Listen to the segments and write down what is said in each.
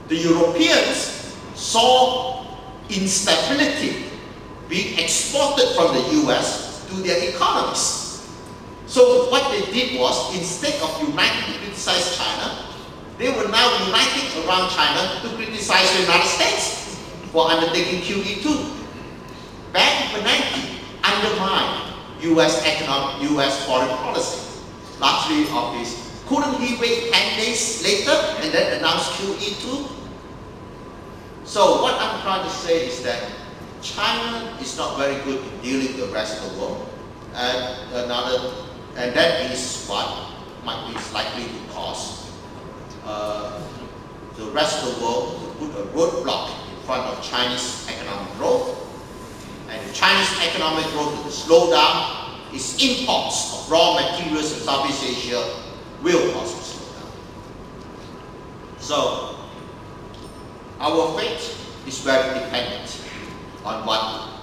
the Europeans saw instability being exported from the US to their economies. So what they did was, instead of uniting to criticize China, they were now uniting around China to criticize the United States for undertaking QE2. Bank Bernanke undermined US foreign policy, largely of this. Couldn't he wait 10 days later and then announce QE2? So what I'm trying to say is that China is not very good in dealing with the rest of the world. And that is what is likely to cause the rest of the world to put a roadblock in front of Chinese economic growth. And if Chinese economic growth will slow down, its imports of raw materials in Southeast Asia will also slow down. So our fate is very dependent on what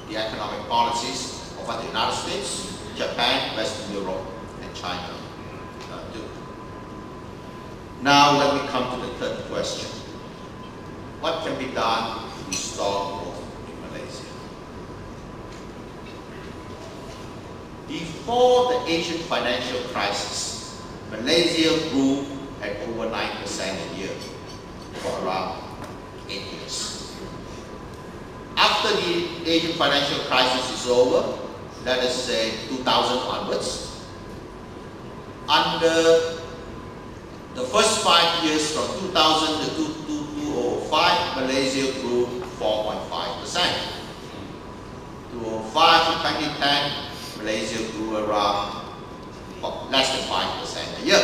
the economic policies of what the United States, Japan, Western Europe, and China do. Now let me come to the third question. What can be done to restore growth in Malaysia? Before the Asian financial crisis, Malaysia grew at over 9% a year for around 8 years. After the Asian financial crisis is over, let us say 2000 onwards, under the first 5 years from 2000 to 2005, Malaysia grew 4.5%. 2005 to 2010, Malaysia grew around less than 5% a year.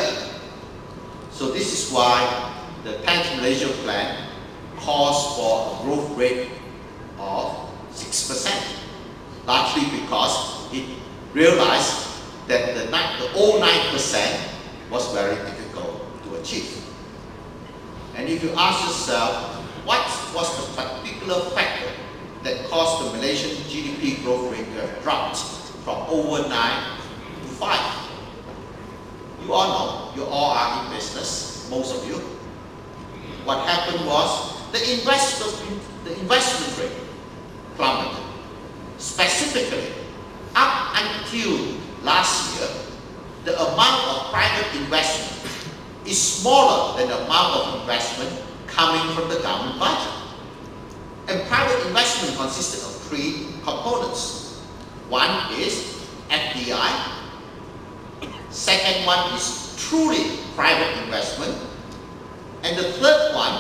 So this is why the 10th Malaysia Plan calls for a growth rate of 6%, largely because it realized that the 9% was very difficult to achieve. And if you ask yourself, what was the particular factor that caused the Malaysian GDP growth rate to have dropped from over 9 to 5? You all know, you all are in business, most of you. What happened was the investment rate plummeted. Specifically, up until last year, the amount of private investment is smaller than the amount of investment coming from the government budget. And private investment consisted of 3 components. One is FDI. Second one is truly private investment. And the third one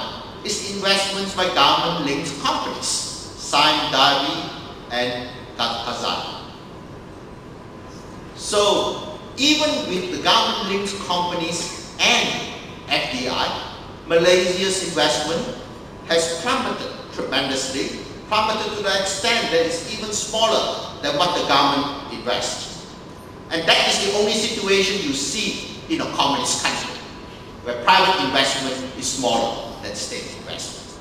is investments by government-linked companies, Thye and Kajang. So even with the government-linked companies and FDI, Malaysia's investment has plummeted tremendously, plummeted to the extent that it's even smaller than what the government invests. And that is the only situation you see in a communist country, where private investment is smaller than state investment.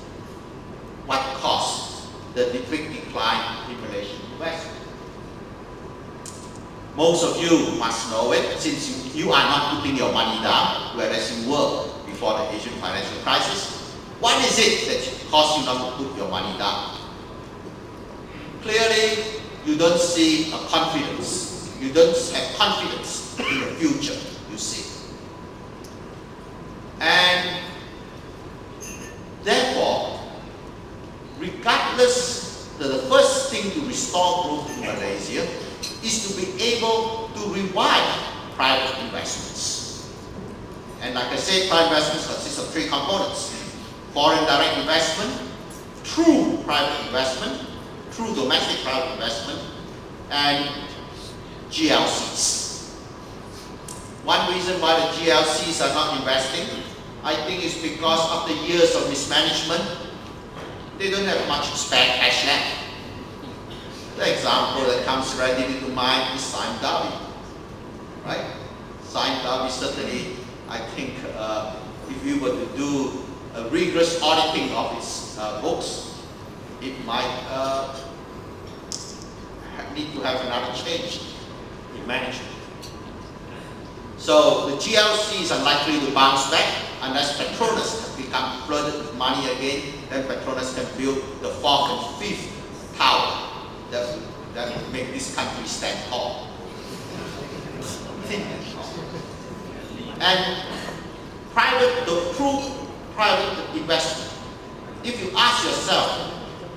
What caused the big decline in Malaysian investment? Most of you must know it, since you are not putting your money down, whereas you were before the Asian financial crisis. What is it that caused you not to put your money down? Clearly, you don't see a confidence. You don't have confidence in the future, you see. And therefore, regardless, the first thing to restore growth in Malaysia is to be able to revive private investments. And like I said, private investments consist of 3 components: foreign direct investment, true private investment, true domestic private investment, and GLCs. One reason why the GLCs are not investing, I think, is because after years of mismanagement, they don't have much spare cash left. The example that comes readily to mind is Sime Darby, right? Sime Darby certainly, I think, if we were to do a rigorous auditing of its books, it might need to have another change in management. So the GLC is unlikely to bounce back unless Petronas become flooded with money again, then Petronas can build the 4th and 5th tower that will make this country stand tall. And the true private investment, if you ask yourself,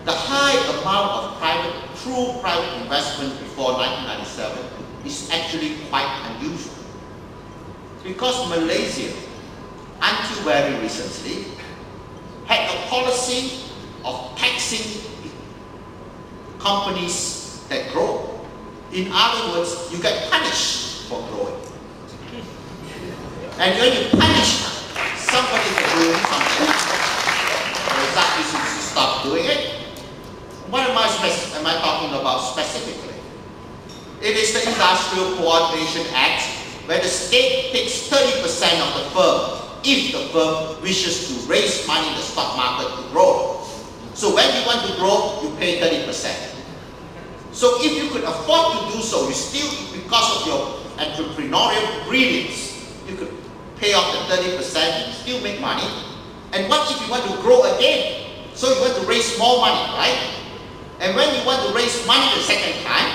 the high amount of true private investment before 1997 is actually quite unusual. Because Malaysia, until very recently, had a policy of taxing companies that grow. In other words, you get punished for growing. And when you punish somebody for doing something, for example, since you stop doing it, what am I talking about specifically? It is the Industrial Coordination Act, where the state takes 30% of the firm if the firm wishes to raise money in the stock market to grow. So when you want to grow, you pay 30%. So if you could afford to do so, you still, because of your entrepreneurial brilliance, you could pay off the 30% and still make money. And what if you want to grow again? So you want to raise more money, right? And when you want to raise money the second time,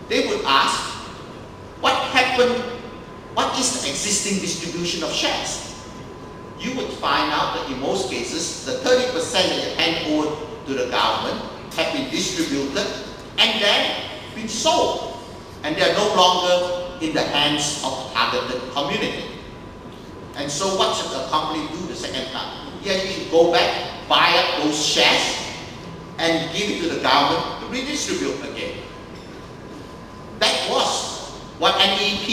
they would ask, what happened? What is the existing distribution of shares? You would find out that in most cases, the 30% that you hand over to the government have been distributed and then been sold. And they are no longer in the hands of the targeted community. And so what should the company do the second time? Yeah, you should go back, buy up those shares, and give it to the government to redistribute again. That was what NEP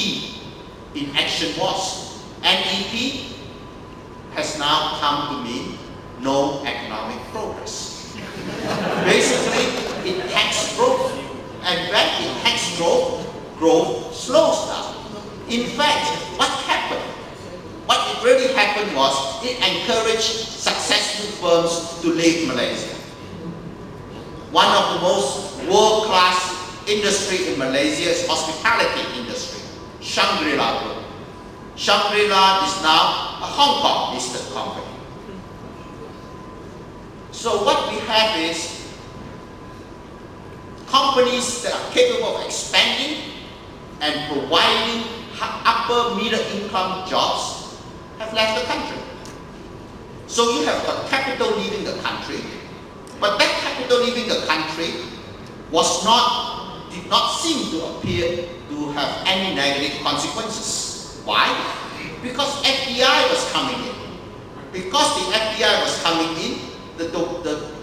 in action was. NEP has now come to mean no economic progress. Basically, it taxes growth. And when it taxes growth, growth slows down. In fact, what happened? What it really happened was it encouraged successful firms to leave Malaysia. One of the most world-class industry in Malaysia is hospitality industry, Shangri-La Group. Shangri-La is now a Hong Kong listed company. So what we have is companies that are capable of expanding and providing upper middle income jobs have left the country. So you have got capital leaving the country, but that capital leaving the country did not seem to appear to have any negative consequences. Why? Because FDI was coming in. Because the FDI was coming in, the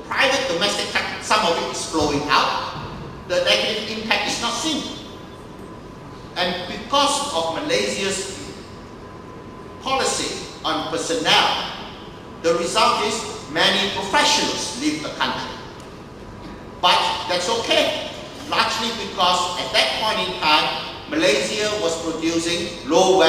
private domestic capital, some of it is flowing out, the negative impact is not seen. And because of Malaysia's policy on personnel, the result is many professionals leave the country. But that's okay, largely because at that point in time, Malaysia was producing low